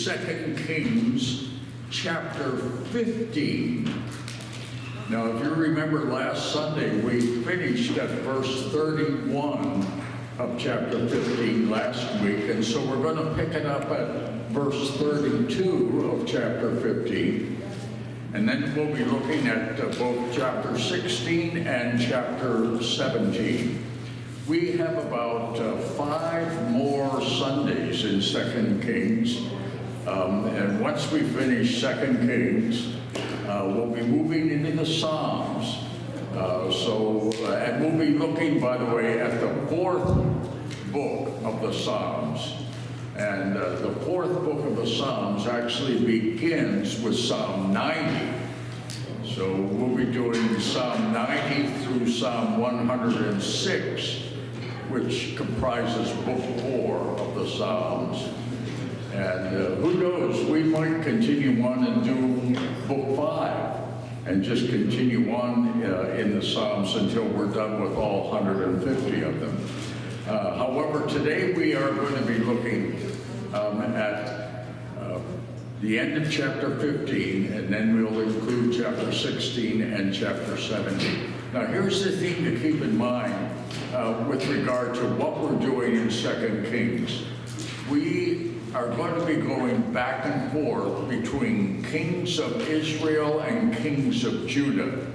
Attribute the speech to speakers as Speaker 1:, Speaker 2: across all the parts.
Speaker 1: 2 Kings chapter 15. Now, if you remember last Sunday, we finished at verse 31 of chapter 15 last week, and so we're going to pick it up at verse 32 of chapter 15. And then we'll be looking at both chapter 16 and chapter 17. We have about 5 more Sundays in 2 Kings. And once we finish 2 Kings, we'll be moving into the Psalms. And we'll be looking, by the way, at the 4th book of the Psalms. And the 4th book of the Psalms actually begins with Psalm 90. So we'll be doing Psalm 90 through Psalm 106, which comprises book 4 of the Psalms. And who knows, we might continue on and do book 5 and just continue on in the Psalms until we're done with all 150 of them. However, today we are going to be looking at the end of chapter 15, and then we'll include chapter 16 and chapter 17. Now, here's the thing to keep in mind with regard to what we're doing in 2 Kings. We are going to be going back and forth between kings of Israel and kings of Judah.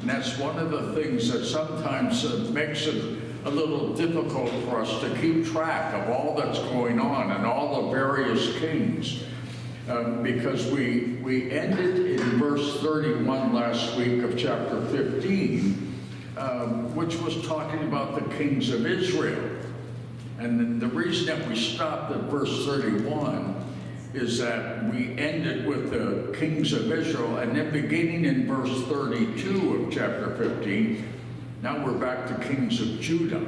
Speaker 1: And that's one of the things that sometimes makes it a little difficult for us to keep track of all that's going on and all the various kings. Because we ended in verse 31 last week of chapter 15, which was talking about the kings of Israel. And the reason that we stopped at verse 31 is that we ended with the kings of Israel, and then beginning in verse 32 of chapter 15, now we're back to kings of Judah.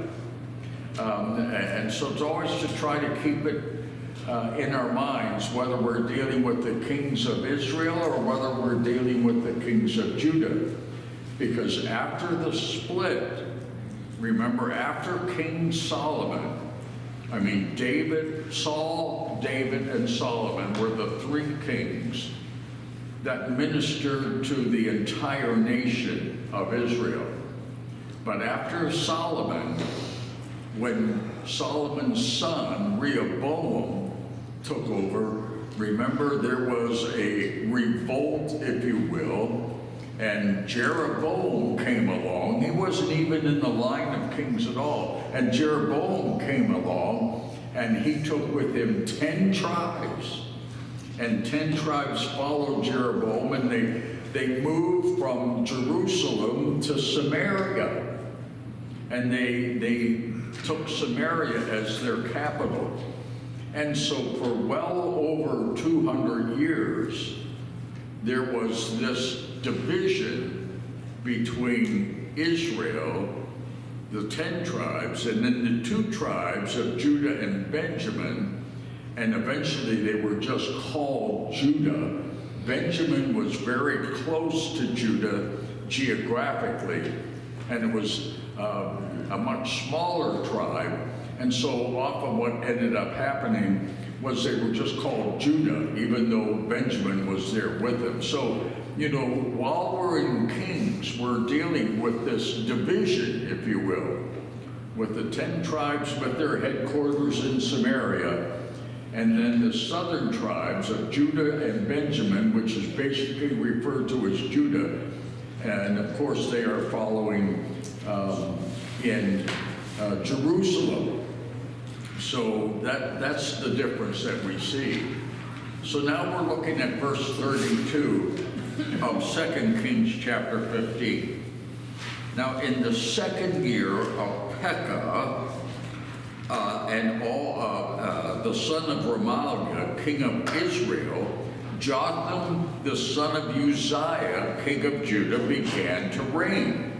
Speaker 1: And so it's always to try to keep it in our minds, whether we're dealing with the kings of Israel or whether we're dealing with the kings of Judah. Because after the split, remember, after King Solomon, Saul, David, and Solomon were the 3 kings that ministered to the entire nation of Israel. But after Solomon, when Solomon's son, Rehoboam, took over, remember there was a revolt, if you will, and Jeroboam came along. He wasn't even in the line of kings at all. And Jeroboam came along, and he took with him 10 tribes. And 10 tribes followed Jeroboam, and they moved from Jerusalem to Samaria. And they took Samaria as their capital. And so for well over 200 years, there was this division between Israel, the 10 tribes, and then the 2 tribes of Judah and Benjamin, and eventually they were just called Judah. Benjamin was very close to Judah geographically, and it was a much smaller tribe, and so often what ended up happening was they were just called Judah, even though Benjamin was there with them. So, while we're in Kings, we're dealing with this division, if you will, with the 10 tribes with their headquarters in Samaria, and then the southern tribes of Judah and Benjamin, which is basically referred to as Judah, and of course they are following in Jerusalem. So that's the difference that we see. So now we're looking at verse 32 of 2 Kings chapter 15. Now in the 2nd year of Pekah, and all the son of Remaliah, king of Israel, Jotham, the son of Uzziah, king of Judah, began to reign.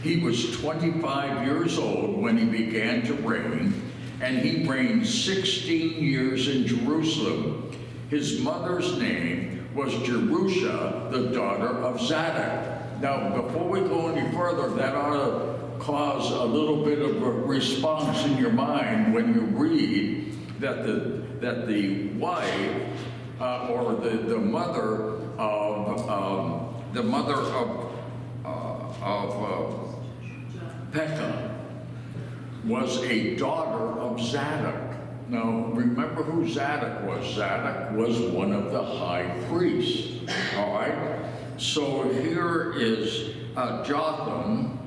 Speaker 1: He was 25 years old when he began to reign, and he reigned 16 years in Jerusalem. His mother's name was Jerusha, the daughter of Zadok. Now, before we go any further, that ought to cause a little bit of a response in your mind when you read that the wife or the mother of Pekah was a daughter of Zadok. Now, remember who Zadok was. Zadok was one of the high priests, all right? So here is Jotham,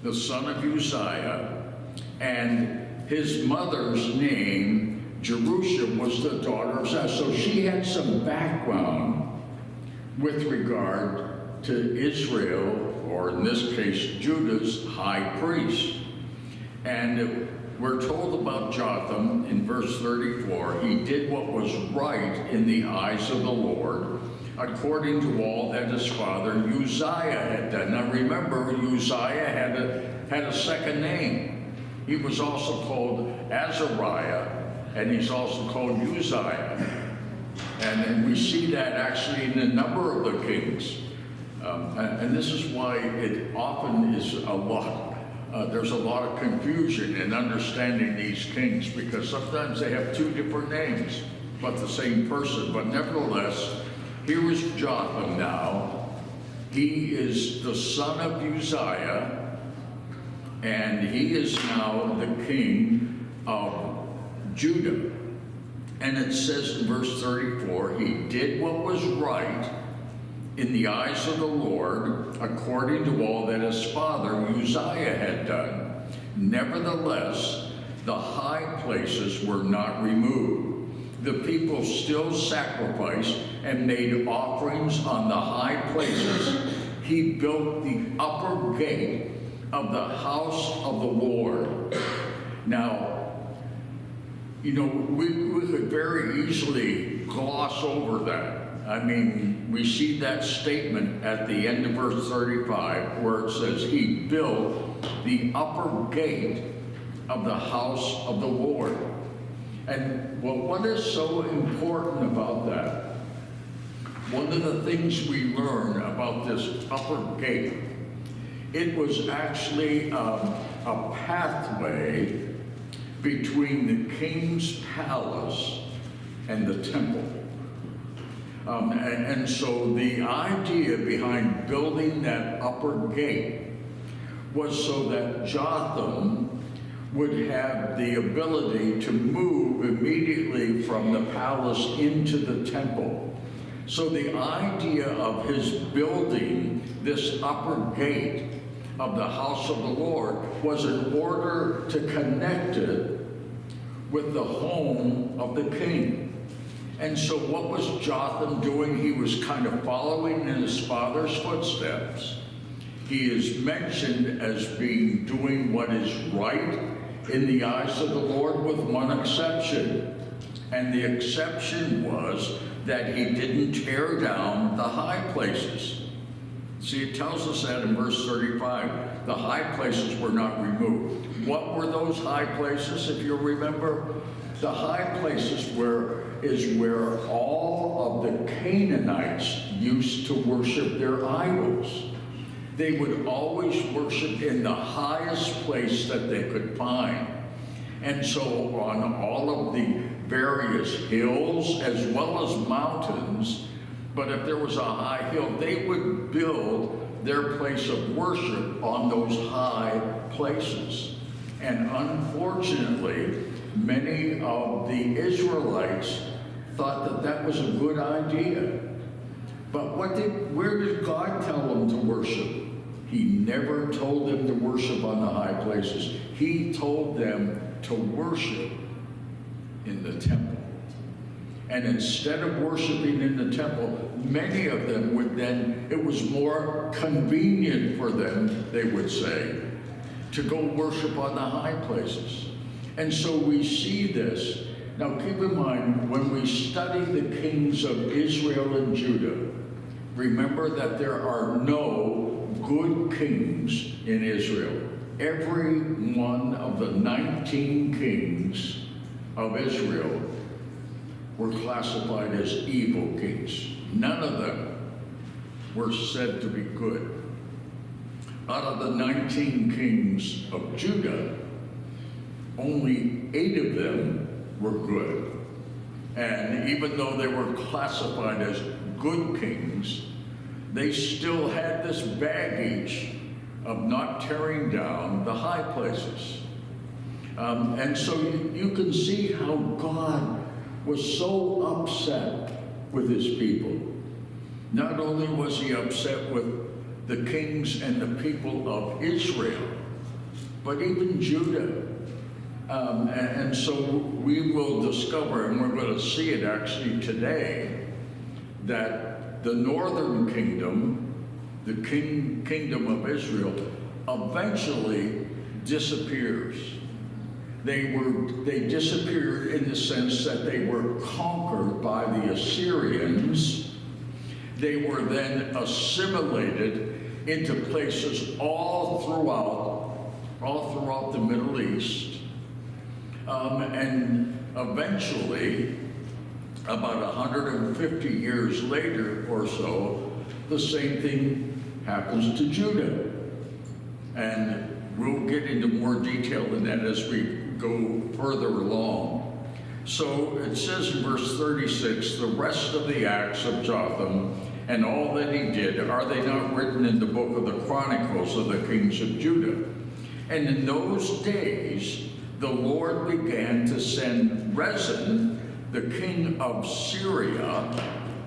Speaker 1: the son of Uzziah, and his mother's name, Jerusha, was the daughter of Zadok. So she had some background with regard to Israel, or in this case, Judah's high priest. And we're told about Jotham in verse 34, he did what was right in the eyes of the Lord, according to all that his father Uzziah had done. Now remember, Uzziah had a second name. He was also called Azariah, and he's also called Uzziah. And we see that actually in a number of the kings. And this is why it often is there's a lot of confusion in understanding these kings, because sometimes they have two different names, but the same person. But nevertheless, here is Jotham now. He is the son of Uzziah, and he is now the king of Judah. And it says in verse 34, he did what was right in the eyes of the Lord, according to all that his father Uzziah had done. Nevertheless, the high places were not removed. The people still sacrificed and made offerings on the high places. He built the upper gate of the house of the Lord. Now, you know, we could very easily gloss over that. I mean, we see that statement at the end of verse 35 where it says, he built the upper gate of the house of the Lord. And well, what is so important about that? One of the things we learn about this upper gate, it was actually a pathway between the king's palace and the temple. And so the idea behind building that upper gate was so that Jotham would have the ability to move immediately from the palace into the temple. So the idea of his building this upper gate of the house of the Lord was in order to connect it with the home of the king. And so what was Jotham doing? He was kind of following in his father's footsteps. He is mentioned as doing what is right in the eyes of the Lord, with one exception. And the exception was that he didn't tear down the high places. See, it tells us that in verse 35. The high places were not removed. What were those high places, if you'll remember? The high places is where all of the Canaanites used to worship their idols. They would always worship in the highest place that they could find. And so on all of the various hills as well as mountains, but if there was a high hill, they would build their place of worship on those high places. And unfortunately, many of the Israelites thought that that was a good idea. But where did God tell them to worship? He never told them to worship on the high places. He told them to worship in the temple. And instead of worshiping in the temple, many of them would then, it was more convenient for them, they would say, to go worship on the high places. And so we see this. Now keep in mind, when we study the kings of Israel and Judah, remember that there are no good kings in Israel. Every one of the 19 kings of Israel were classified as evil kings. None of them were said to be good. Out of the 19 kings of Judah, only 8 of them were good. And even though they were classified as good kings, they still had this baggage of not tearing down the high places. And so you can see how God was so upset with his people. Not only was he upset with the kings and the people of Israel, but even Judah. And so we will discover, and we're going to see it actually today, that the northern kingdom, the kingdom of Israel, eventually disappears. They disappeared in the sense that they were conquered by the Assyrians. They were then assimilated into places all throughout the Middle East. And eventually, about 150 years later or so, the same thing happens to Judah. And we'll get into more detail in that as we go further along. So it says in verse 36, the rest of the acts of Jotham and all that he did, are they not written in the book of the Chronicles of the kings of Judah? And in those days, the Lord began to send Rezin, the king of Syria,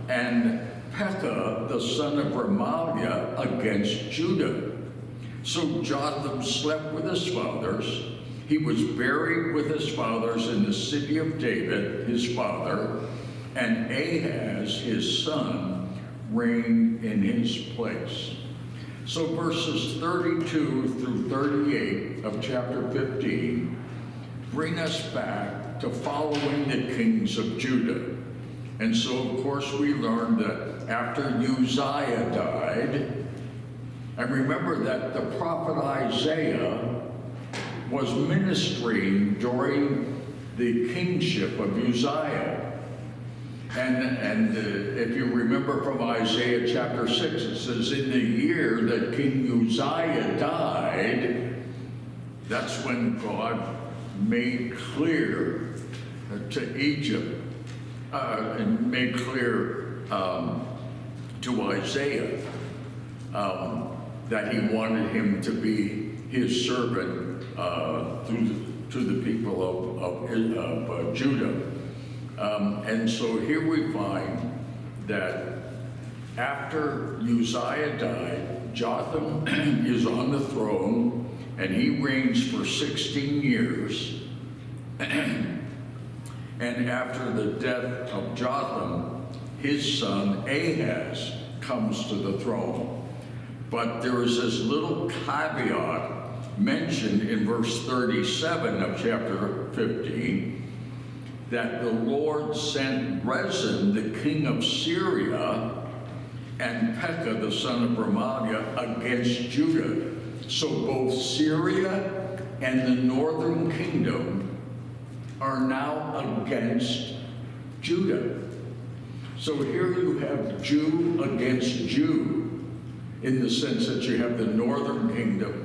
Speaker 1: and Pekah, the son of Remaliah, against Judah. So Jotham slept with his fathers. He was buried with his fathers in the city of David, his father, and Ahaz, his son, reigned in his place. So verses 32 through 38 of chapter 15 bring us back to following the kings of Judah. And so, of course, we learned that after Uzziah died, and remember that the prophet Isaiah was ministering during the kingship of Uzziah. And if you remember from Isaiah chapter 6, it says, in the year that King Uzziah died, that's when God made clear to Egypt, and made clear to Isaiah that he wanted him to be his servant to the people of Judah. And so here we find that after Uzziah died, Jotham is on the throne, and he reigns for 16 years. And after the death of Jotham, his son Ahaz comes to the throne. But there is this little caveat mentioned in verse 37 of chapter 15, that the Lord sent Rezin, the king of Syria, and Pekah, the son of Remaliah, against Judah. So both Syria and the northern kingdom are now against Judah. So here you have Jew against Jew, in the sense that you have the northern kingdom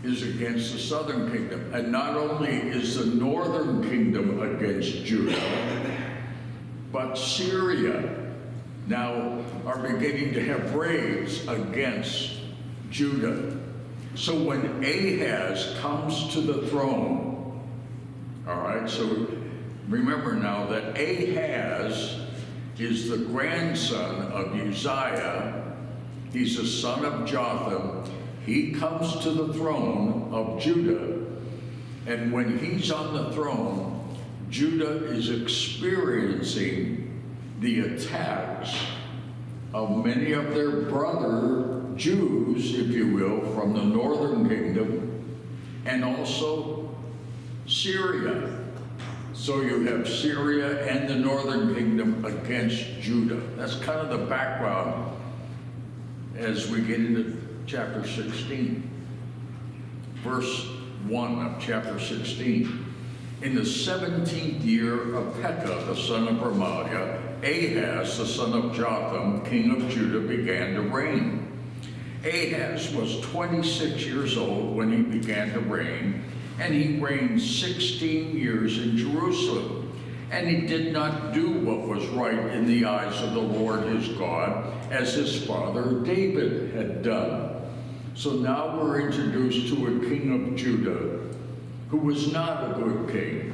Speaker 1: is against the southern kingdom. And not only is the northern kingdom against Judah, but Syria now are beginning to have raids against Judah. So when Ahaz comes to the throne, all right, so remember now that Ahaz is the grandson of Uzziah. He's the son of Jotham. He comes to the throne of Judah, and when he's on the throne, Judah is experiencing the attacks of many of their brother Jews, if you will, from the northern kingdom, and also Syria. So you have Syria and the northern kingdom against Judah. That's kind of the background as we get into chapter 16. Verse 1 of chapter 16. In the 17th year of Pekah, the son of Remaliah, Ahaz, the son of Jotham, king of Judah, began to reign. Ahaz was 26 years old when he began to reign, and he reigned 16 years in Jerusalem. and he did not do what was right in the eyes of the Lord his God, as his father David had done. So now we're introduced to a king of Judah who was not a good king.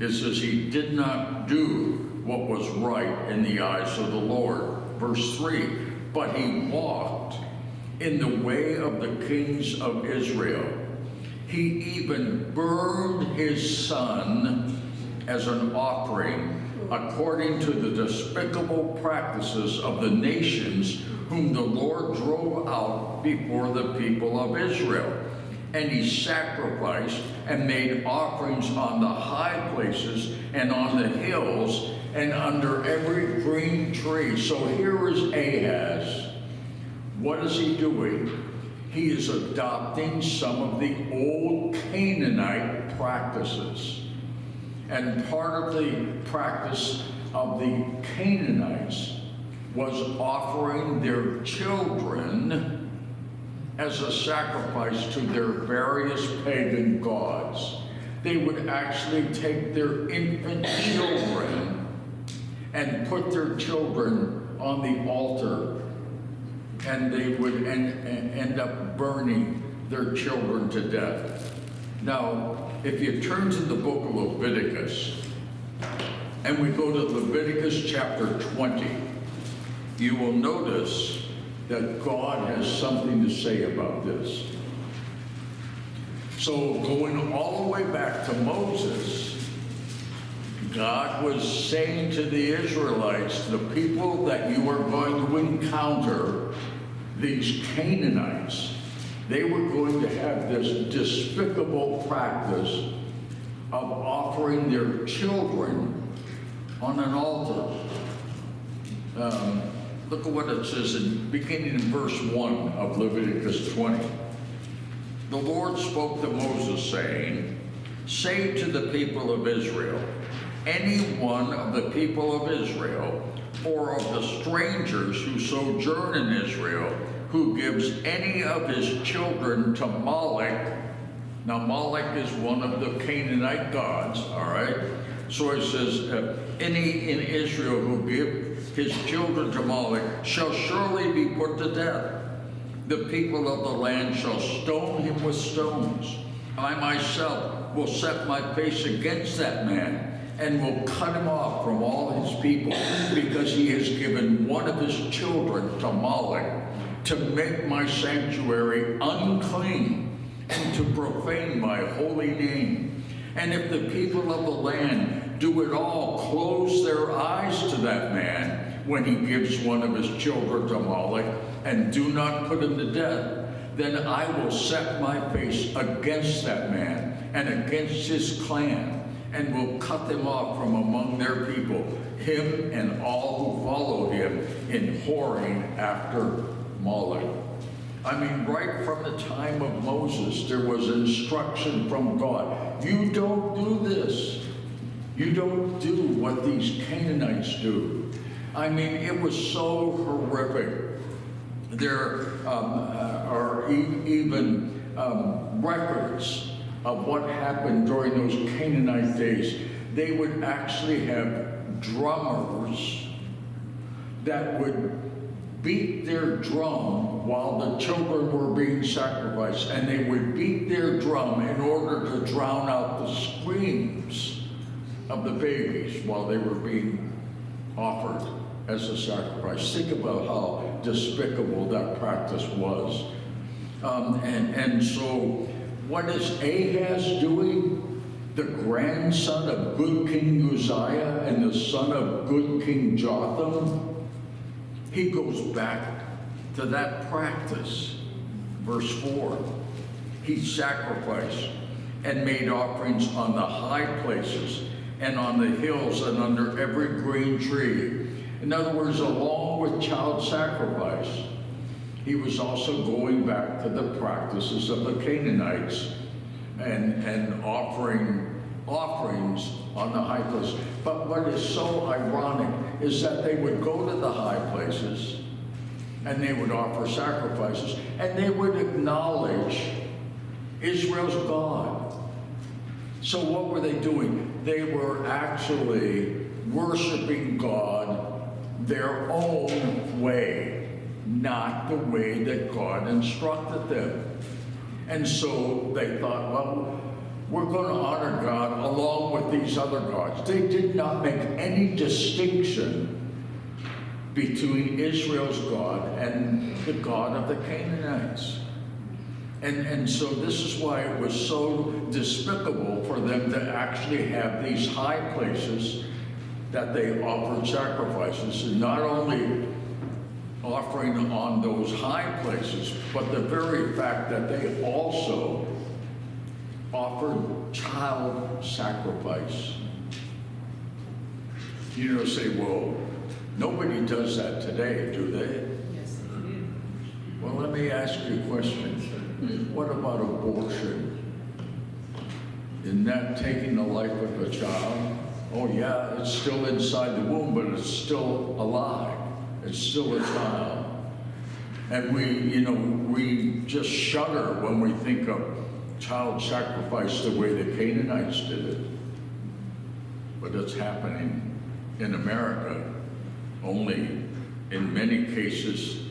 Speaker 1: It says he did not do what was right in the eyes of the Lord. Verse 3, but he walked in the way of the kings of Israel. He even burned his son as an offering, according to the despicable practices of the nations whom the Lord drove out before the people of Israel. And he sacrificed and made offerings on the high places and on the hills and under every green tree. So here is Ahaz. What is he doing? He is adopting some of the old Canaanite practices. And part of the practice of the Canaanites was offering their children as a sacrifice to their various pagan gods. They would actually take their infant children and put their children on the altar, and they would end up burning their children to death. Now, if you turn to the book of Leviticus, and we go to Leviticus chapter 20, you will notice that God has something to say about this. So going all the way back to Moses, God was saying to the Israelites, the people that you are going to encounter, these Canaanites, they were going to have this despicable practice of offering their children on an altar. Look at what it says beginning in verse 1 of Leviticus 20. The Lord spoke to Moses, saying, say to the people of Israel, any one of the people of Israel, or of the strangers who sojourn in Israel, who gives any of his children to Moloch. Now Moloch is one of the Canaanite gods, all right? So it says, any in Israel who give his children to Moloch shall surely be put to death. The people of the land shall stone him with stones. I myself will set my face against that man and will cut him off from all his people, because he has given one of his children to Moloch to make my sanctuary unclean and to profane my holy name. And if the people of the land do at all close their eyes to that man when he gives one of his children to Moloch and do not put him to death, then I will set my face against that man and against his clan, and will cut them off from among their people, him and all who follow him in whoring after Moloch. I mean, right from the time of Moses, there was instruction from God. You don't do this. You don't do what these Canaanites do. I mean, it was so horrific. There are even records of what happened during those Canaanite days. They would actually have drummers that would beat their drum while the children were being sacrificed, and they would beat their drum in order to drown out the screams of the babies while they were being offered as a sacrifice. Think about how despicable that practice was. And so what is Ahaz doing? The grandson of good King Uzziah and the son of good King Jotham? He goes back to that practice. Verse 4, he sacrificed and made offerings on the high places and on the hills and under every green tree. In other words, along with child sacrifice, he was also going back to the practices of the Canaanites and offering offerings on the high places. But what is so ironic is that they would go to the high places and they would offer sacrifices and they would acknowledge Israel's God. So what were they doing? they were actually worshiping God their own way, not the way that God instructed them. And so they thought, well, we're going to honor God along with these other gods. They did not make any distinction between Israel's God and the God of the Canaanites. And so this is why it was so despicable for them to actually have these high places that they offered sacrifices, and not only offering on those high places, but the very fact that they also offered child sacrifice. You know, say, well, nobody does that today, do they?
Speaker 2: Yes, they do.
Speaker 1: Well, let me ask you a question. What about abortion? Isn't that taking the life of a child? Oh yeah, it's still inside the womb, but it's still alive. It's still a child. And we just shudder when we think of child sacrifice the way the Canaanites did it. But it's happening in America. Only in many cases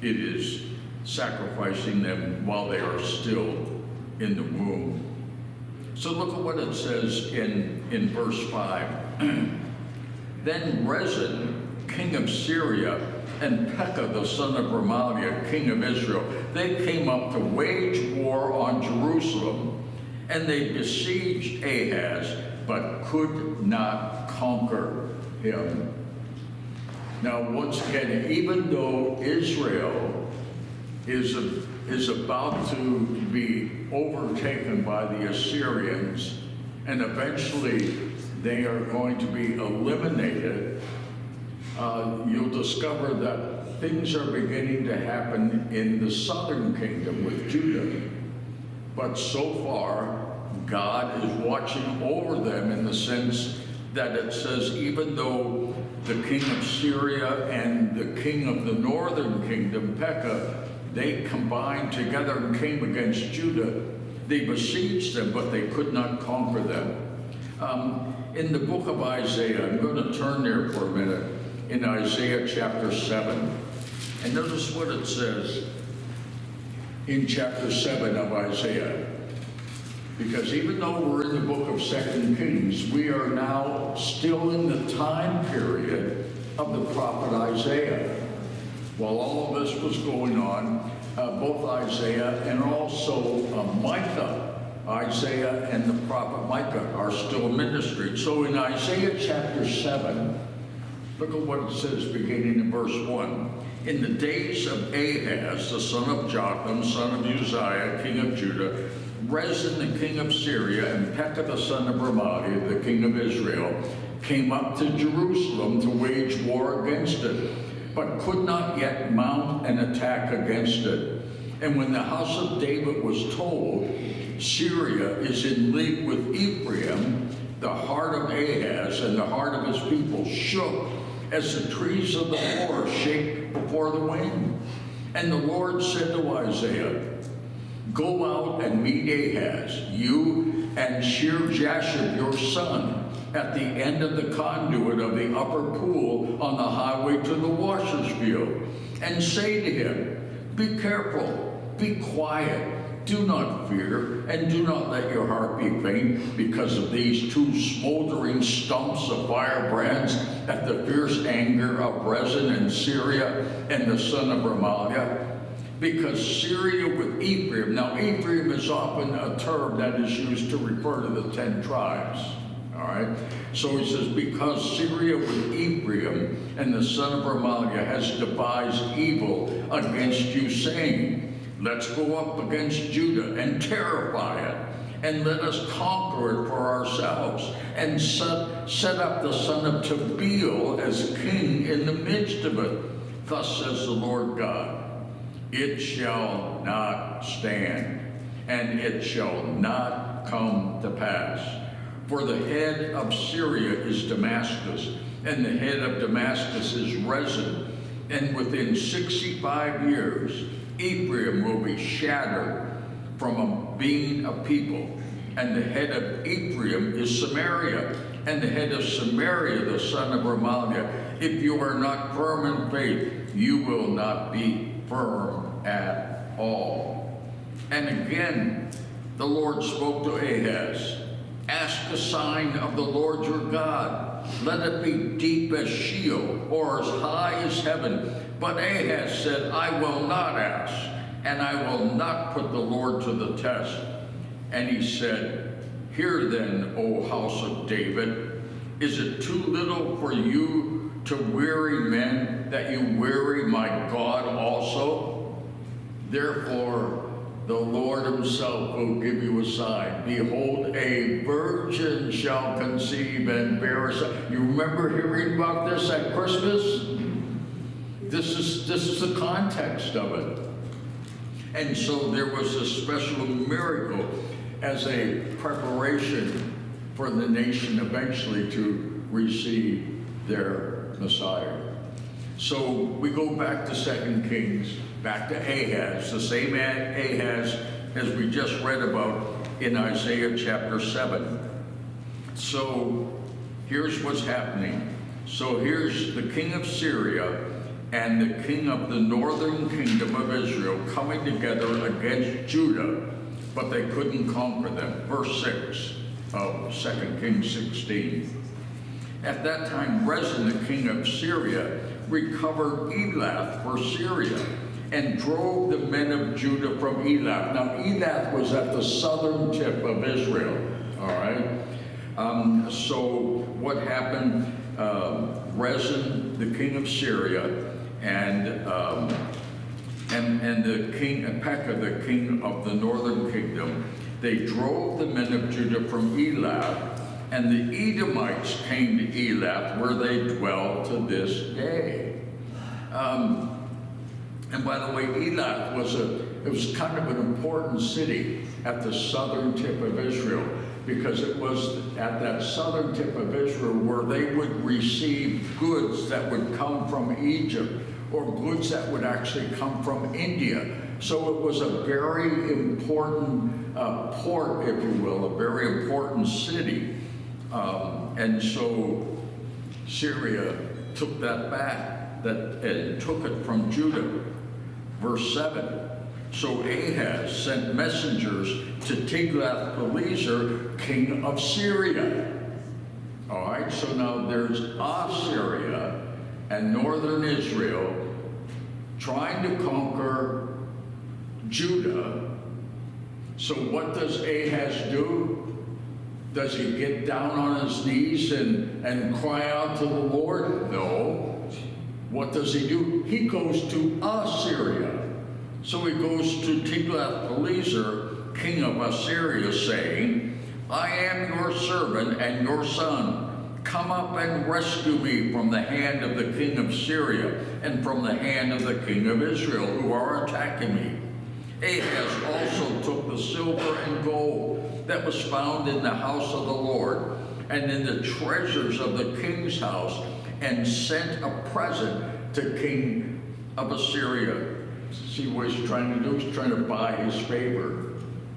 Speaker 1: it is sacrificing them while they are still in the womb. So look at what it says in verse 5. Then Rezin, king of Syria, and Pekah, the son of Remaliah, king of Israel, they came up to wage war on Jerusalem, and they besieged Ahaz, but could not conquer him. Now, once again, even though Israel is about to be overtaken by the Assyrians, and eventually they are going to be eliminated, you'll discover that things are beginning to happen in the southern kingdom with Judah. But so far, God is watching over them in the sense that it says, even though the king of Syria and the king of the northern kingdom, Pekah, they combined together and came against Judah, they besieged them, but they could not conquer them. In the book of Isaiah, I'm going to turn there for a minute, in Isaiah chapter 7. And notice what it says in chapter 7 of Isaiah. Because even though we're in the book of 2 Kings, we are now still in the time period of the prophet Isaiah. While all of this was going on, both Isaiah and also Micah, Isaiah and the prophet Micah are still ministering. So in Isaiah chapter 7, look at what it says beginning in verse 1. In the days of Ahaz, the son of Jotham, son of Uzziah, king of Judah, Rezin, the king of Syria, and Pekah, the son of Remaliah, the king of Israel, came up to Jerusalem to wage war against it, but could not yet mount an attack against it. And when the house of David was told, Syria is in league with Ephraim, the heart of Ahaz and the heart of his people shook as the trees of the forest shake before the wind. And the Lord said to Isaiah, go out and meet Ahaz, you and Shear-Jashub your son, at the end of the conduit of the upper pool on the highway to the washer's field, and say to him, be careful, be quiet, do not fear, and do not let your heart be faint because of these two smoldering stumps of firebrands at the fierce anger of Rezin and Syria and the son of Remaliah. Because Syria with Ephraim, now Ephraim is often a term that is used to refer to the 10 tribes, all right? So he says, because Syria with Ephraim and the son of Remaliah has devised evil against you, saying, let's go up against Judah and terrify it, and let us conquer it for ourselves, and set up the son of Tabeel as king in the midst of it. Thus says the Lord God, it shall not stand, and it shall not come to pass. For the head of Syria is Damascus, and the head of Damascus is Rezin, and within 65 years Ephraim will be shattered from being a people, and the head of Ephraim is Samaria, and the head of Samaria the son of Remaliah. If you are not firm in faith, you will not be firm at all. And again, the Lord spoke to Ahaz, ask a sign of the Lord your God. Let it be deep as Sheol, or as high as heaven. But Ahaz said, I will not ask, and I will not put the Lord to the test. And he said, hear then, O house of David, is it too little for you to weary men, that you weary my God also? Therefore, the Lord himself will give you a sign. Behold, a virgin shall conceive and bear a son. You remember hearing about this at Christmas? This is the context of it. And so there was a special miracle as a preparation for the nation eventually to receive their Messiah. So we go back to 2 Kings, back to Ahaz, the same Ahaz as we just read about in Isaiah chapter 7. So here's what's happening. So here's the king of Syria and the king of the northern kingdom of Israel coming together against Judah, but they couldn't conquer them. Verse 6 of 2 Kings 16. At that time, Rezin, the king of Syria, recovered Elath for Syria and drove the men of Judah from Elath. Now, Elath was at the southern tip of Israel, all right? So what happened? Rezin, the king of Syria, and the king, Pekah, the king of the northern kingdom, they drove the men of Judah from Elath, and the Edomites came to Elath, where they dwell to this day. And by the way, Elath was kind of an important city at the southern tip of Israel, because it was at that southern tip of Israel where they would receive goods that would come from Egypt, or goods that would actually come from India. So it was a very important port, if you will, a very important city. And so Syria took that back, and took it from Judah. Verse 7. So Ahaz sent messengers to Tiglath-Pileser, king of Syria. All right, so now there's Assyria and northern Israel trying to conquer Judah. So what does Ahaz do? Does he get down on his knees and cry out to the Lord? No. What does he do? He goes to Assyria. So he goes to Tiglath-Pileser, king of Assyria, saying, I am your servant and your son. Come up and rescue me from the hand of the king of Syria and from the hand of the king of Israel, who are attacking me. Ahaz also took the silver and gold that was found in the house of the Lord and in the treasures of the king's house, and sent a present to king of Assyria. See what he's trying to do? He's trying to buy his favor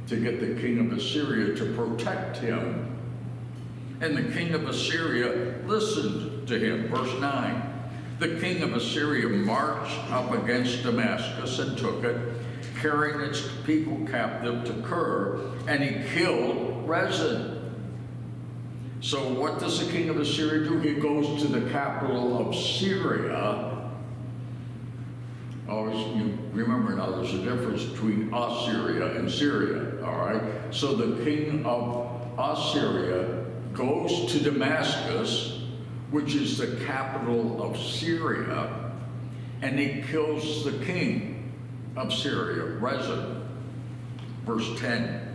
Speaker 1: to get the king of Assyria to protect him. And the king of Assyria listened to him. Verse 9. The king of Assyria marched up against Damascus and took it, carrying its people captive to Kir, and he killed Rezin. So what does the king of Assyria do? He goes to the capital of Syria. Always, you remember now, there's a difference between Assyria and Syria, all right? So the king of Assyria goes to Damascus, which is the capital of Syria, and he kills the king of Syria, Rezin. Verse 10.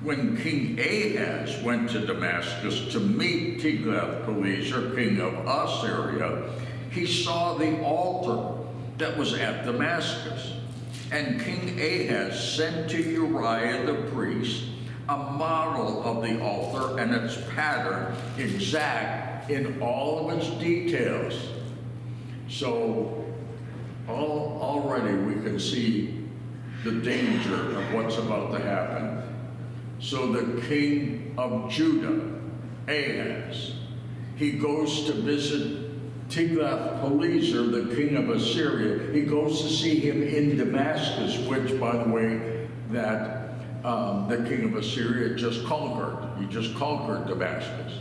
Speaker 1: When King Ahaz went to Damascus to meet Tiglath-Pileser, king of Assyria, he saw the altar that was at Damascus. And King Ahaz sent to Uriah the priest a model of the altar and its pattern, exact in all of its details. So already we can see the danger of what's about to happen. So the king of Judah, Ahaz, he goes to visit Tiglath-Pileser, the king of Assyria. He goes to see him in Damascus, which, by the way, that the king of Assyria just conquered. He just conquered Damascus.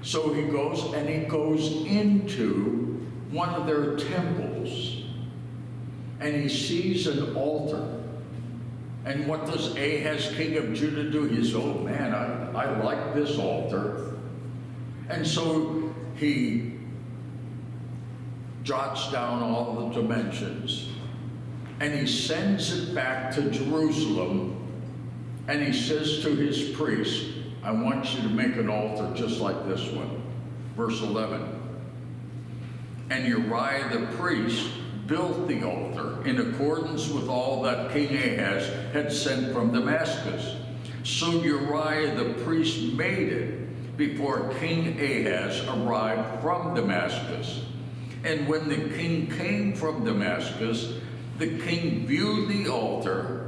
Speaker 1: So he goes and he goes into one of their temples and he sees an altar. And what does Ahaz, king of Judah, do? He says, oh man, I like this altar. And so he jots down all the dimensions and he sends it back to Jerusalem, and he says to his priest, I want you to make an altar just like this one. Verse 11. And Uriah the priest built the altar in accordance with all that King Ahaz had sent from Damascus. So Uriah the priest made it before King Ahaz arrived from Damascus. And when the king came from Damascus, the king viewed the altar.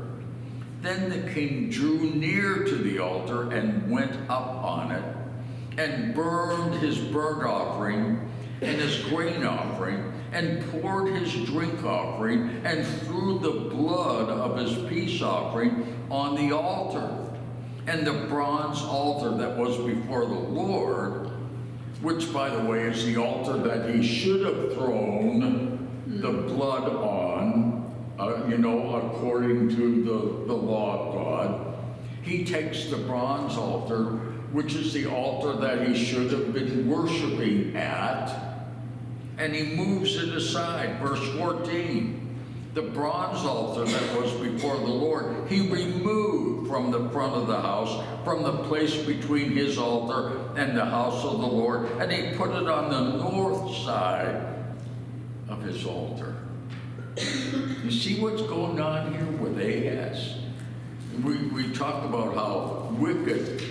Speaker 1: Then the king drew near to the altar and went up on it, and burned his burnt offering and his grain offering, and poured his drink offering, and threw the blood of his peace offering on the altar. And the bronze altar that was before the Lord, which, by the way, is the altar that he should have thrown the blood on, according to the law of God. He takes the bronze altar, which is the altar that he should have been worshiping at, and he moves it aside. Verse 14. The bronze altar that was before the Lord, he removed from the front of the house, from the place between his altar and the house of the Lord, and he put it on the north side of his altar. You see what's going on here with Ahaz? We talked about how wicked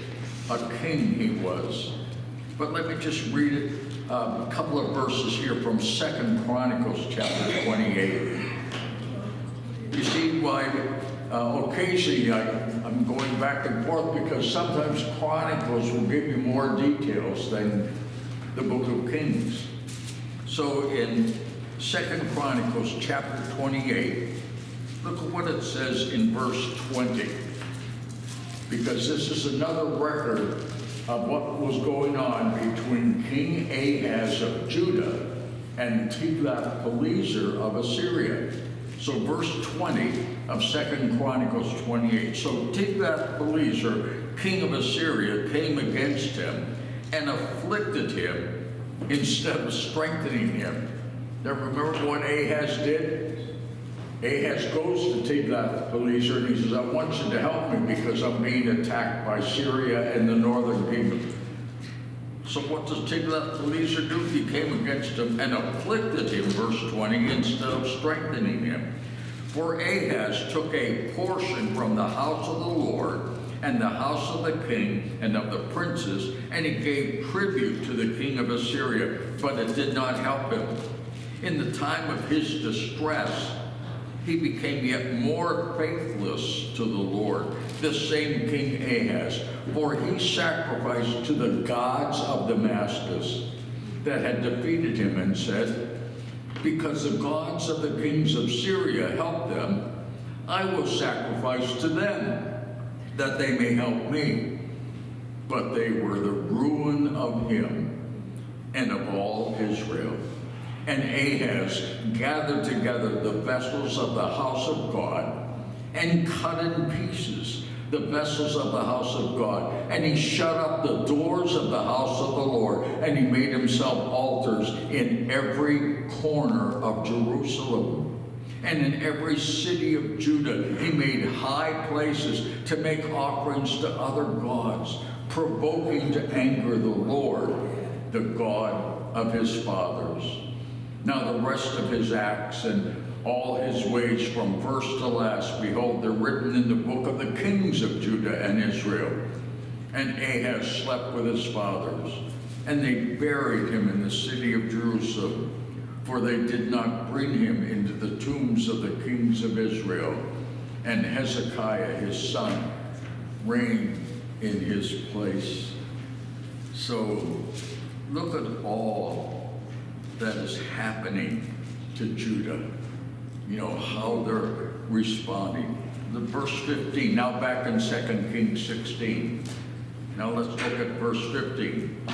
Speaker 1: a king he was. But let me just read it, a couple of verses here from 2 Chronicles chapter 28. You see why occasionally I'm going back and forth, because sometimes Chronicles will give you more details than the book of Kings. So in 2 Chronicles chapter 28, look at what it says in verse 20. Because this is another record of what was going on between King Ahaz of Judah and Tiglath-Pileser of Assyria. So verse 20 of 2 Chronicles 28. So Tiglath-Pileser, king of Assyria, came against him and afflicted him instead of strengthening him. Now remember what Ahaz did? Ahaz goes to Tiglath-Pileser and he says, I want you to help me because I'm being attacked by Syria and the northern kingdom. So what does Tiglath-Pileser do? He came against him and afflicted him, verse 20, instead of strengthening him. For Ahaz took a portion from the house of the Lord and the house of the king and of the princes, and he gave tribute to the king of Assyria, but it did not help him. In the time of his distress, he became yet more faithless to the Lord, this same King Ahaz, for he sacrificed to the gods of Damascus that had defeated him, and said, because the gods of the kings of Syria helped them, I will sacrifice to them, that they may help me. But they were the ruin of him and of all Israel. And Ahaz gathered together the vessels of the house of God and cut in pieces the vessels of the house of God. And he shut up the doors of the house of the Lord, and he made himself altars in every corner of Jerusalem. And in every city of Judah he made high places to make offerings to other gods, provoking to anger the Lord, the God of his fathers. Now the rest of his acts and all his ways from first to last, behold, they're written in the book of the kings of Judah and Israel. And Ahaz slept with his fathers, and they buried him in the city of Jerusalem, for they did not bring him into the tombs of the kings of Israel. And Hezekiah his son reigned in his place. So look at all that is happening to Judah. You know, how they're responding. The verse 15, now back in 2 Kings 16. Now let's look at verse 15.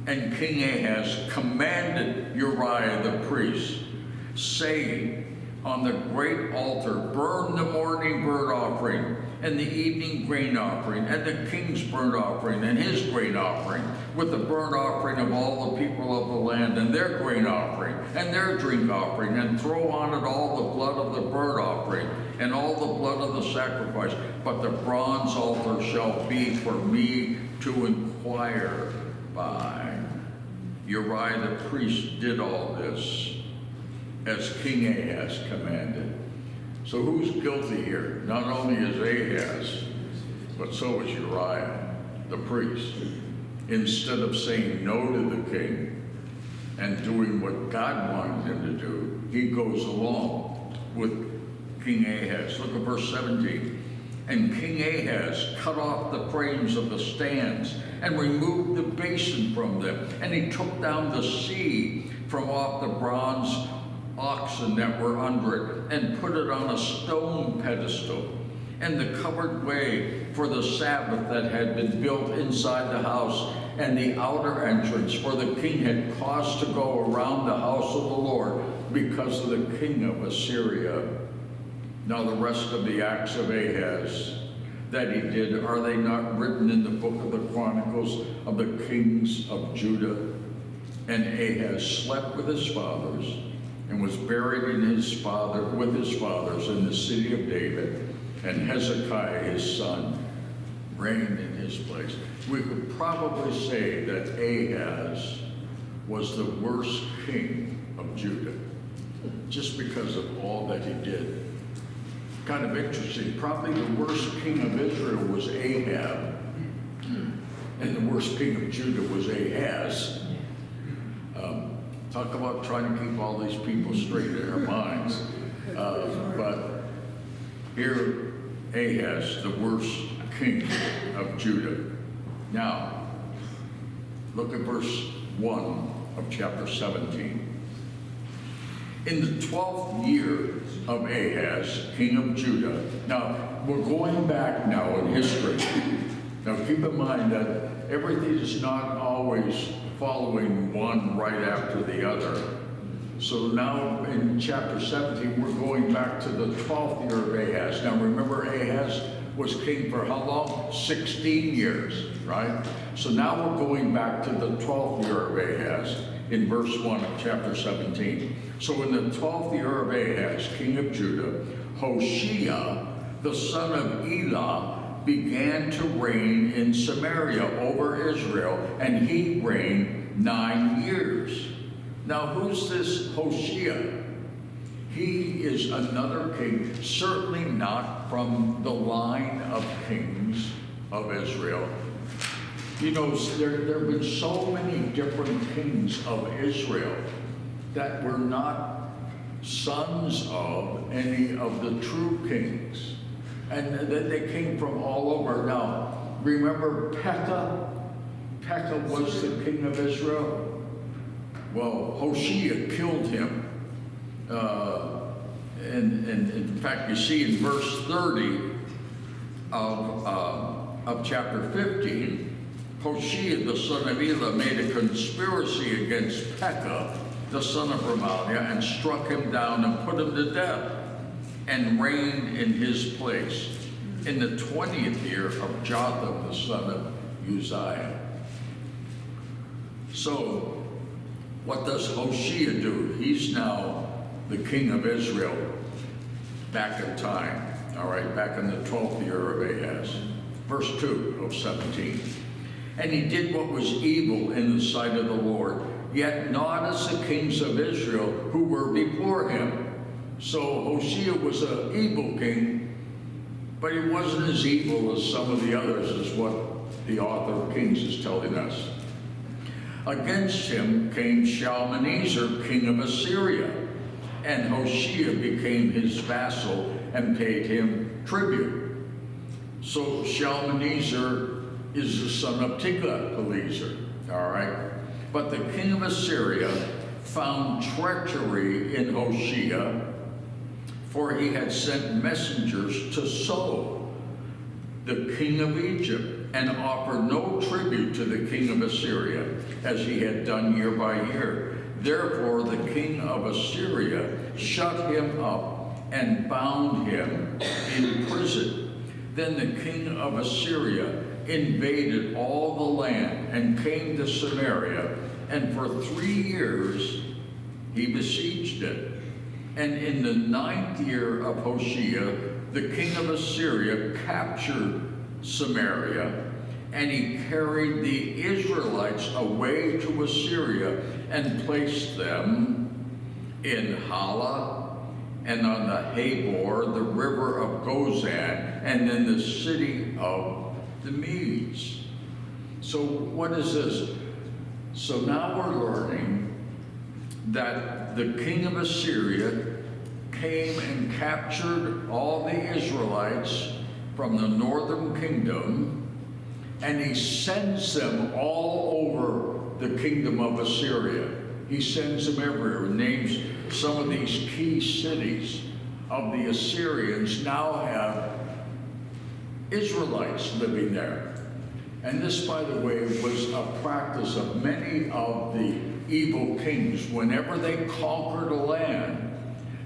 Speaker 1: And King Ahaz commanded Uriah the priest, saying, on the great altar, burn the morning burnt offering, and the evening grain offering, and the king's burnt offering, and his grain offering, with the burnt offering of all the people of the land, and their grain offering, and their drink offering, and throw on it all the blood of the burnt offering, and all the blood of the sacrifice. But the bronze altar shall be for me to inquire by. Uriah the priest did all this as King Ahaz commanded. So who's guilty here? Not only is Ahaz, but so is Uriah the priest. Instead of saying no to the king and doing what God wanted him to do, he goes along with King Ahaz. Look at verse 17. And King Ahaz cut off the frames of the stands and removed the basin from them. And he took down the sea from off the bronze oxen that were under it and put it on a stone pedestal. And the covered way for the Sabbath that had been built inside the house and the outer entrance, for the king had caused to go around the house of the Lord because of the king of Assyria. Now the rest of the acts of Ahaz that he did, are they not written in the book of the Chronicles of the kings of Judah? And Ahaz slept with his fathers and was buried with his fathers in the city of David, and Hezekiah his son reigned in his place. We could probably say that Ahaz was the worst king of Judah, just because of all that he did. Kind of interesting. Probably the worst king of Israel was Ahab, and the worst king of Judah was Ahaz. Talk about trying to keep all these people straight in their minds. But here, Ahaz, the worst king of Judah. Now, look at verse 1 of chapter 17. In the 12th year of Ahaz, king of Judah. Now, we're going back now in history. Now, keep in mind that everything is not always following one right after the other. So now in chapter 17, we're going back to the 12th year of Ahaz. Now, remember, Ahaz was king for how long? 16 years, right? So now we're going back to the 12th year of Ahaz in verse 1 of chapter 17. So in the 12th year of Ahaz, king of Judah, Hoshea, the son of Elah, began to reign in Samaria over Israel, and he reigned 9 years. Now, who's this Hoshea? He is another king, certainly not from the line of kings of Israel. You know, there have been so many different kings of Israel that were not sons of any of the true kings. And they came from all over. Now, remember Pekah? Pekah was the king of Israel. Well, Hoshea killed him. And in fact, you see in verse 30 of chapter 15, Hoshea, the son of Elah, made a conspiracy against Pekah, the son of Remaliah, and struck him down and put him to death, and reigned in his place in the 20th year of Jotham, the son of Uzziah. So, what does Hoshea do? He's now the king of Israel back in time, all right, back in the 12th year of Ahaz. Verse 2 of 17. And he did what was evil in the sight of the Lord, yet not as the kings of Israel who were before him. So Hoshea was an evil king, but he wasn't as evil as some of the others, is what the author of Kings is telling us. Against him came Shalmaneser, king of Assyria, and Hoshea became his vassal and paid him tribute. So Shalmaneser is the son of Tiglath-Pileser, all right? But the king of Assyria found treachery in Hoshea, for he had sent messengers to So, the king of Egypt, and offered no tribute to the king of Assyria, as he had done year by year. Therefore the king of Assyria shut him up and bound him in prison. Then the king of Assyria invaded all the land and came to Samaria, and for 3 years he besieged it. And in the 9th year of Hoshea, the king of Assyria captured Samaria, and he carried the Israelites away to Assyria and placed them in Hala and on the Habor, the river of Gozan, and in the city of the Medes. So what is this? So now we're learning that the king of Assyria came and captured all the Israelites from the northern kingdom, and he sends them all over the kingdom of Assyria. He sends them everywhere, names some of these key cities of the Assyrians now have Israelites living there. And this, by the way, was a practice of many of the evil kings. Whenever they conquered a land,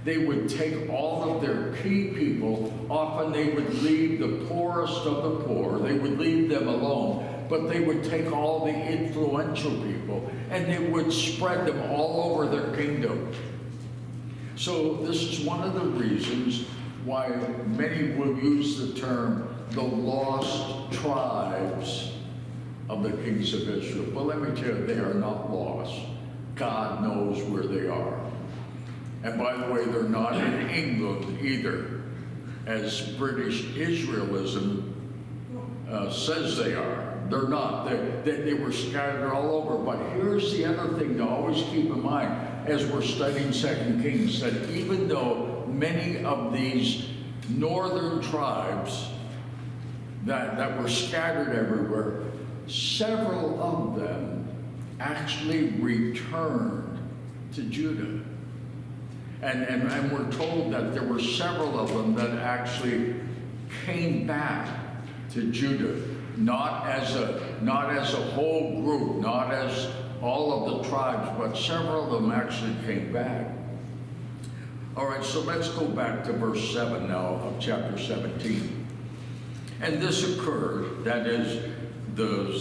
Speaker 1: they would take all of their key people. Often they would leave the poorest of the poor. They would leave them alone, but they would take all the influential people and they would spread them all over their kingdom. So this is one of the reasons why many will use the term the lost tribes of the kings of Israel. But let me tell you, they are not lost. God knows where they are. And by the way, they're not in England either, as British Israelism says they are. They're not. They were scattered all over. But here's the other thing to always keep in mind as we're studying 2 Kings, that even though many of these northern tribes that were scattered everywhere, several of them actually returned to Judah. And we're told that there were several of them that actually came back to Judah, not as a whole group, not as all of the tribes, but several of them actually came back. All right, so let's go back to verse 7 now of chapter 17. And this occurred, that is, the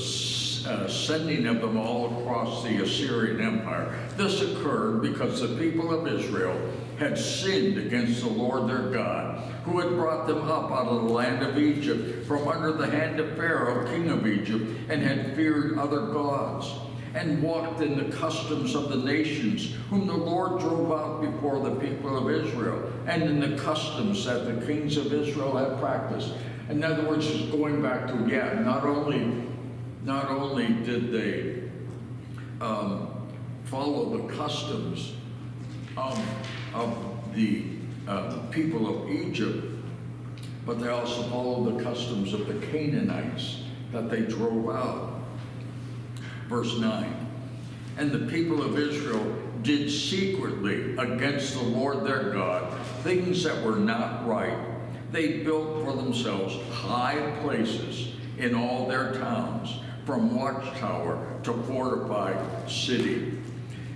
Speaker 1: sending of them all across the Assyrian Empire. This occurred because the people of Israel had sinned against the Lord their God, who had brought them up out of the land of Egypt from under the hand of Pharaoh, king of Egypt, and had feared other gods, and walked in the customs of the nations, whom the Lord drove out before the people of Israel, and in the customs that the kings of Israel had practiced. In other words, it's going back to, not only did they follow the customs of the people of Egypt, but they also followed the customs of the Canaanites that they drove out. Verse 9, and the people of Israel did secretly against the Lord their God things that were not right. They built for themselves high places in all their towns, from watchtower to fortified city.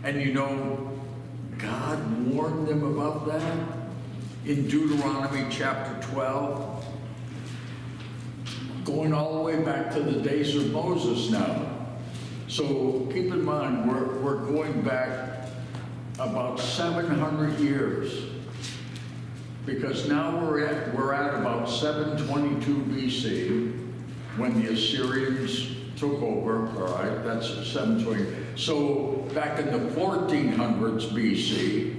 Speaker 1: And you know, God warned them about that in Deuteronomy chapter 12, going all the way back to the days of Moses now. So keep in mind, we're going back about 700 years, because now we're at about 722 BC when the Assyrians took over. All right, that's 720. So back in the 1400s BC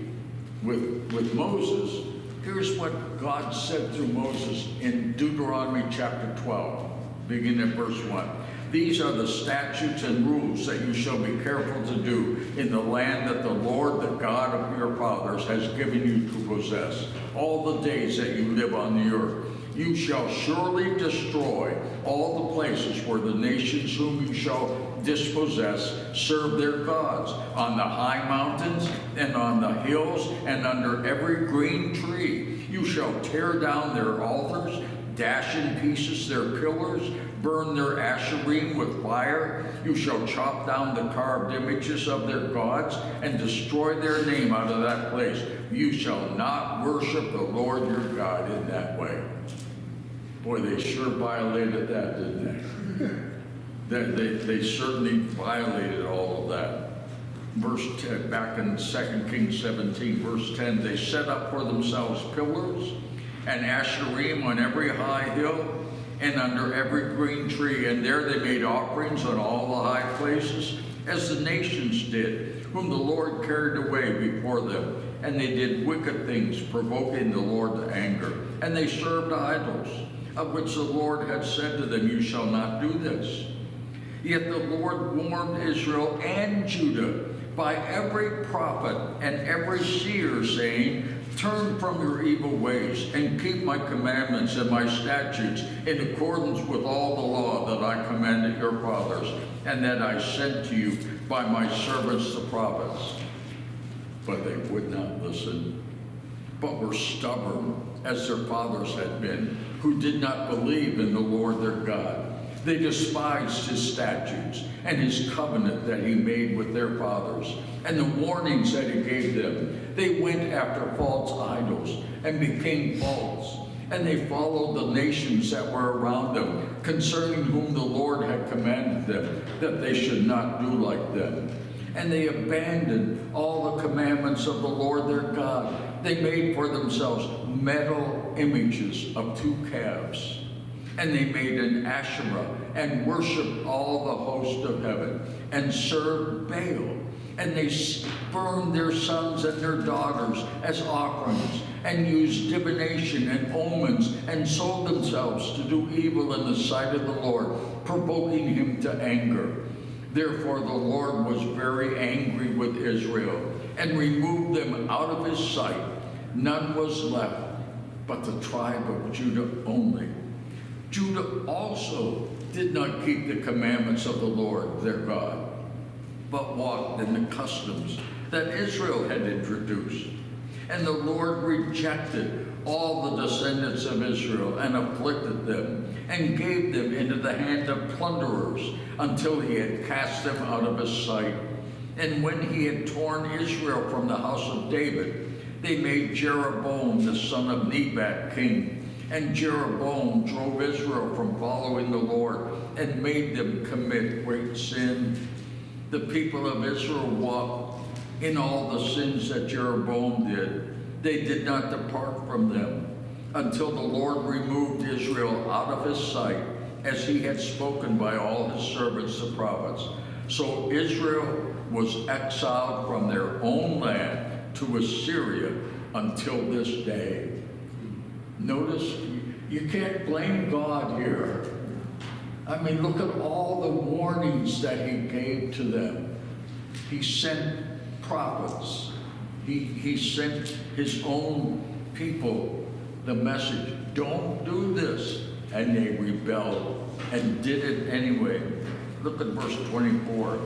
Speaker 1: with Moses, here's what God said through Moses in Deuteronomy chapter 12, beginning at verse 1. These are the statutes and rules that you shall be careful to do in the land that the Lord, the God of your fathers, has given you to possess, all the days that you live on the earth. You shall surely destroy all the places where the nations whom you shall dispossess serve their gods, on the high mountains and on the hills and under every green tree. You shall tear down their altars, dash in pieces their pillars, burn their asherim with fire. You shall chop down the carved images of their gods and destroy their name out of that place. You shall not worship the Lord your God in that way. Boy, they sure violated that, didn't they? They certainly violated all of that. Verse 10, back in 2 Kings 17, verse 10, they set up for themselves pillars and asherim on every high hill and under every green tree, and there they made offerings on all the high places, as the nations did, whom the Lord carried away before them. And they did wicked things, provoking the Lord to anger. And they served idols, of which the Lord had said to them, you shall not do this. Yet the Lord warned Israel and Judah by every prophet and every seer, saying, turn from your evil ways and keep my commandments and my statutes in accordance with all the law that I commanded your fathers and that I sent to you by my servants the prophets. But they would not listen, but were stubborn as their fathers had been, who did not believe in the Lord their God. They despised his statutes and his covenant that he made with their fathers and the warnings that he gave them. They went after false idols and became false. And they followed the nations that were around them, concerning whom the Lord had commanded them that they should not do like them. And they abandoned all the commandments of the Lord their God. They made for themselves metal images of 2 calves. And they made an Asherah and worshipped all the host of heaven and served Baal. And they burned their sons and their daughters as offerings and used divination and omens and sold themselves to do evil in the sight of the Lord, provoking him to anger. Therefore the Lord was very angry with Israel and removed them out of his sight. None was left but the tribe of Judah only. Judah also did not keep the commandments of the Lord their God, but walked in the customs that Israel had introduced. And the Lord rejected all the descendants of Israel and afflicted them and gave them into the hand of plunderers until he had cast them out of his sight. And when he had torn Israel from the house of David, they made Jeroboam the son of Nebat king. And Jeroboam drove Israel from following the Lord and made them commit great sin. The people of Israel walked in all the sins that Jeroboam did. They did not depart from them until the Lord removed Israel out of his sight, as he had spoken by all his servants the prophets. So Israel was exiled from their own land to Assyria until this day. Notice, you can't blame God here. I mean, look at all the warnings that he gave to them. He sent prophets. He sent his own people the message, don't do this. And they rebelled and did it anyway. Look at verse 24.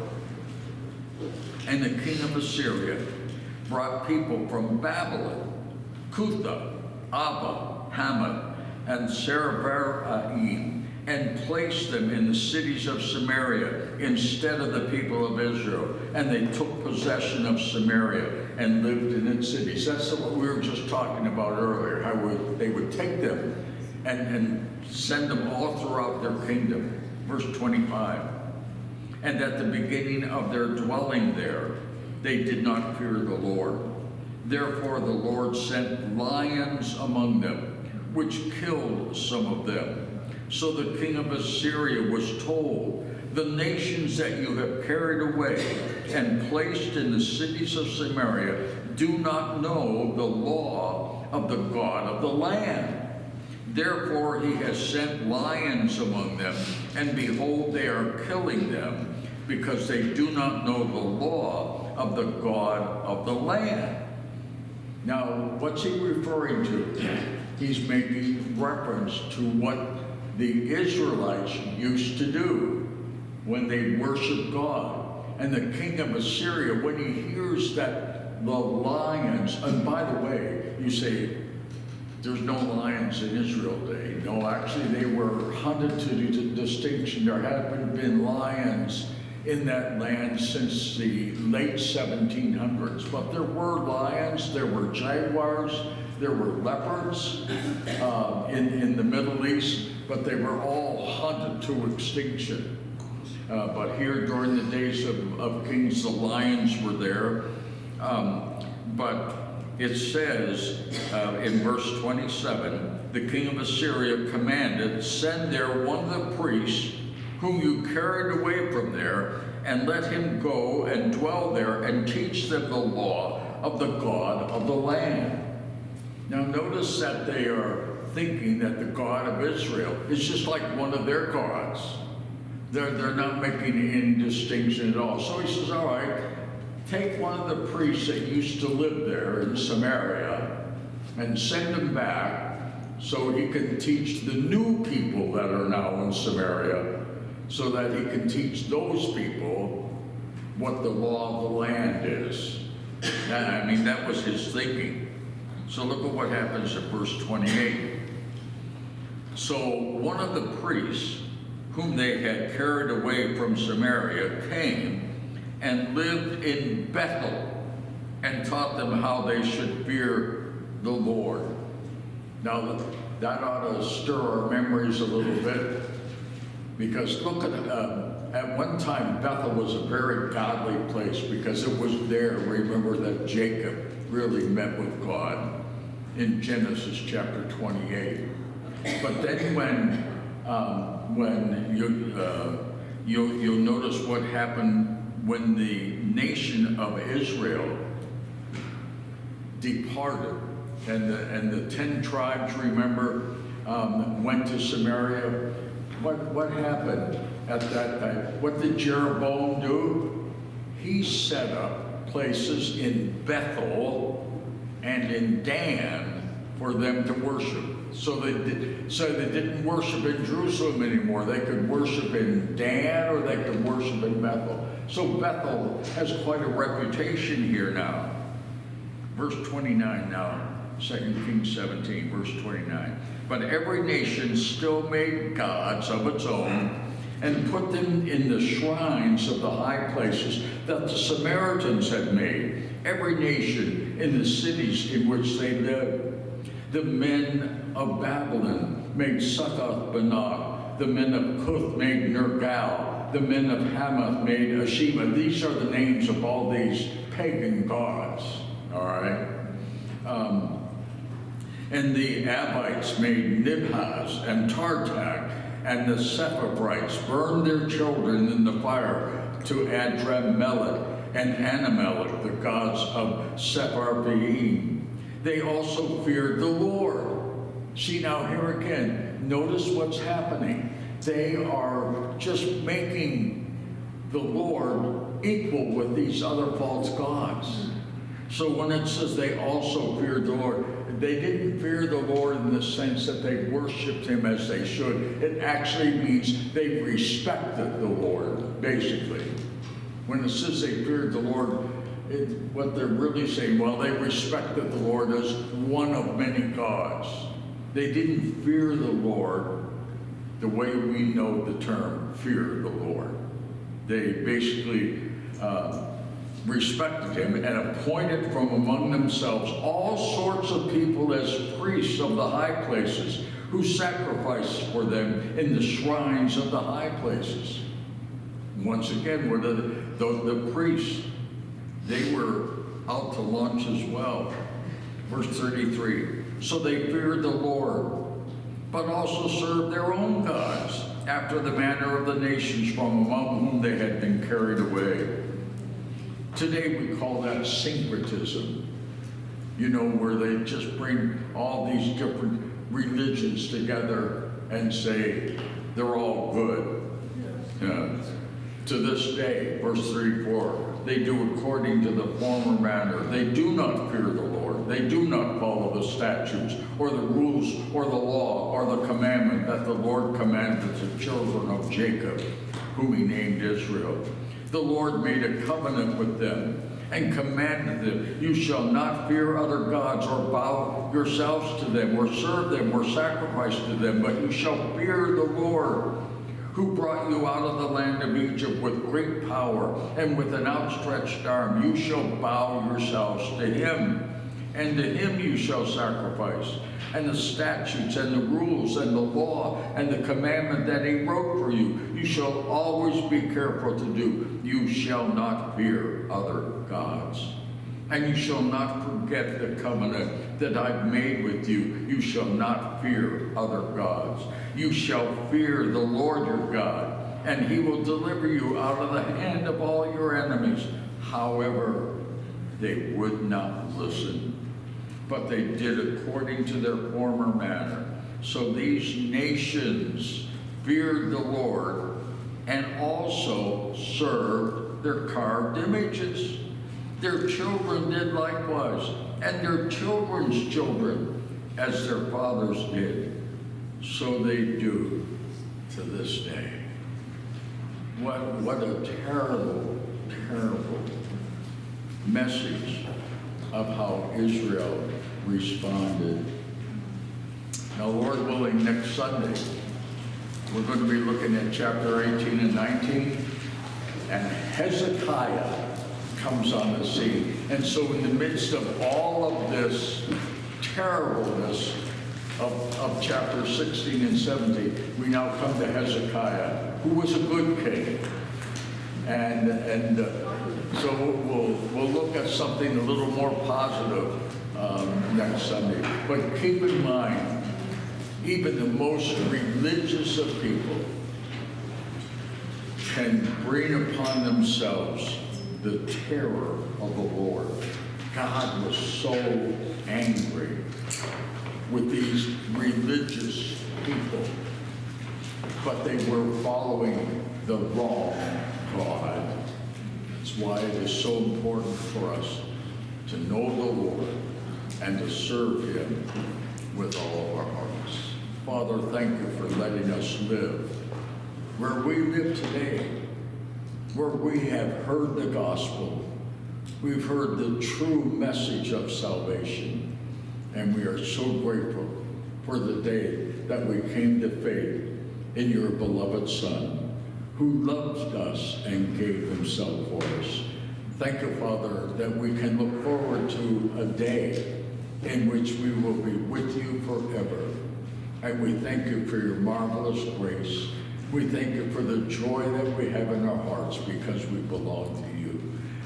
Speaker 1: And the king of Assyria brought people from Babylon, Cutha, Abba, Hamath, and Sepharvaim, and placed them in the cities of Samaria instead of the people of Israel. And they took possession of Samaria and lived in its cities. That's what we were just talking about earlier, how they would take them and send them all throughout their kingdom. Verse 25. And at the beginning of their dwelling there, they did not fear the Lord. Therefore the Lord sent lions among them, which killed some of them. So the king of Assyria was told, the nations that you have carried away and placed in the cities of Samaria do not know the law of the God of the land. Therefore he has sent lions among them, and behold, they are killing them, because they do not know the law of the God of the land. Now, what's he referring to? he's making reference to what the Israelites used to do when they worshiped God. And the king of Assyria, when he hears that the lions, and by the way, you say, there's no lions in Israel today. No, actually they were hunted to distinction. There haven't been lions in that land since the late 1700s. But there were lions, there were jaguars, there were leopards in the Middle East, but they were all hunted to extinction. But here during the days of kings, the lions were there. But it says in verse 27, the king of Assyria commanded, send there one of the priests whom you carried away from there, and let him go and dwell there and teach them the law of the God of the land. Now notice that they are thinking that the God of Israel is just like one of their gods. They're not making any distinction at all. So he says, all right, take one of the priests that used to live there in Samaria and send him back so he can teach the new people that are now in Samaria, so that he can teach those people what the law of the land is. I mean, that was his thinking. So look at what happens in verse 28. So one of the priests whom they had carried away from Samaria came and lived in Bethel and taught them how they should fear the Lord. Now that ought to stir our memories a little bit, because look at one time Bethel was a very godly place, because it was there, remember, that Jacob really met with God in Genesis chapter 28. But then when you'll notice what happened when the nation of Israel departed, and the 10 tribes, remember, went to Samaria. What happened at that time? What did Jeroboam do? He set up places in Bethel and in Dan for them to worship. So they didn't worship in Jerusalem anymore. They could worship in Dan, or they could worship in Bethel. So Bethel has quite a reputation here now. Verse 29 now, 2 Kings 17, verse 29. But every nation still made gods of its own and put them in the shrines of the high places that the Samaritans had made, every nation in the cities in which they lived. The men of Babylon made Succoth-Benoth. The men of Cuth made Nergal. The men of Hamath made Ashima. These are the names of all these pagan gods, all right? And the Abites made Nibhaz and Tartak, and the Sepharvites burned their children in the fire to Adrammelech and Anamelech, the gods of Sepharvaim. They also feared the Lord. See, now here again, notice what's happening. They are just making the Lord equal with these other false gods. So when it says they also feared the Lord, they didn't fear the Lord in the sense that they worshiped him as they should. It actually means they respected the Lord, basically. When it says they feared the Lord, what they're really saying, well, they respected the Lord as one of many gods. They didn't fear the Lord the way we know the term fear the Lord. They basically respected him and appointed from among themselves all sorts of people as priests of the high places, who sacrificed for them in the shrines of the high places. Once again, were the priests. They were out to lunch as well. Verse 33, so they feared the Lord, but also served their own gods, after the manner of the nations from among whom they had been carried away. Today we call that syncretism, you know, where they just bring all these different religions together and say they're all good. To this day, verse 34, they do according to the former manner. They do not fear the Lord. Lord. They do not follow the statutes or the rules or the law or the commandment that the Lord commanded the children of Jacob, whom he named Israel. The Lord made a covenant with them and commanded them, you shall not fear other gods or bow yourselves to them or serve them or sacrifice to them, but you shall fear the Lord, who brought you out of the land of Egypt with great power and with an outstretched arm. You shall bow yourselves to him, and to him you shall sacrifice. And the statutes and the rules and the law and the commandment that he wrote for you, you shall always be careful to do. You shall not fear other gods. And you shall not forget the covenant that I've made with you. You shall not fear other gods. You shall fear the Lord your God, and he will deliver you out of the hand of all your enemies. However, they would not listen, but they did according to their former manner. So these nations feared the Lord and also served their carved images. Their children did likewise, and their children's children, as their fathers did. So they do to this day. What a terrible, terrible message of how Israel responded. Now, Lord willing, next Sunday, we're going to be looking at chapter 18 and 19, and Hezekiah comes on the scene. And so in the midst of all of this terribleness of chapter 16 and 17, we now come to Hezekiah, who was a good king. And so we'll look at something a little more positive next Sunday. But keep in mind, even the most religious of people can bring upon themselves the terror of the Lord. God was so angry with these religious people, but they were following the wrong God. That's why it is so important for us to know the Lord and to serve him with all of our hearts. Father, thank you for letting us live where we live today, where we have heard the gospel. We've heard the true message of salvation, and we are so grateful for the day that we came to faith in your beloved Son, who loved us and gave himself for us. Thank you, Father, that we can look forward to a day in which we will be with you forever. And we thank you for your marvelous grace. We thank you for the joy that we have in our hearts because we belong to you.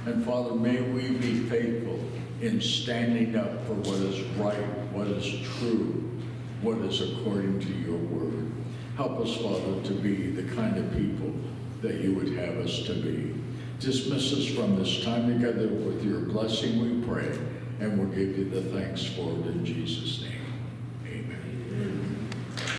Speaker 1: And Father, may we be faithful in standing up for what is right, what is true, what is according to your word. Help us, Father, to be the kind of people that you would have us to be. Dismiss us from this time together with your blessing, we pray, and we'll give you the thanks for it in Jesus' name.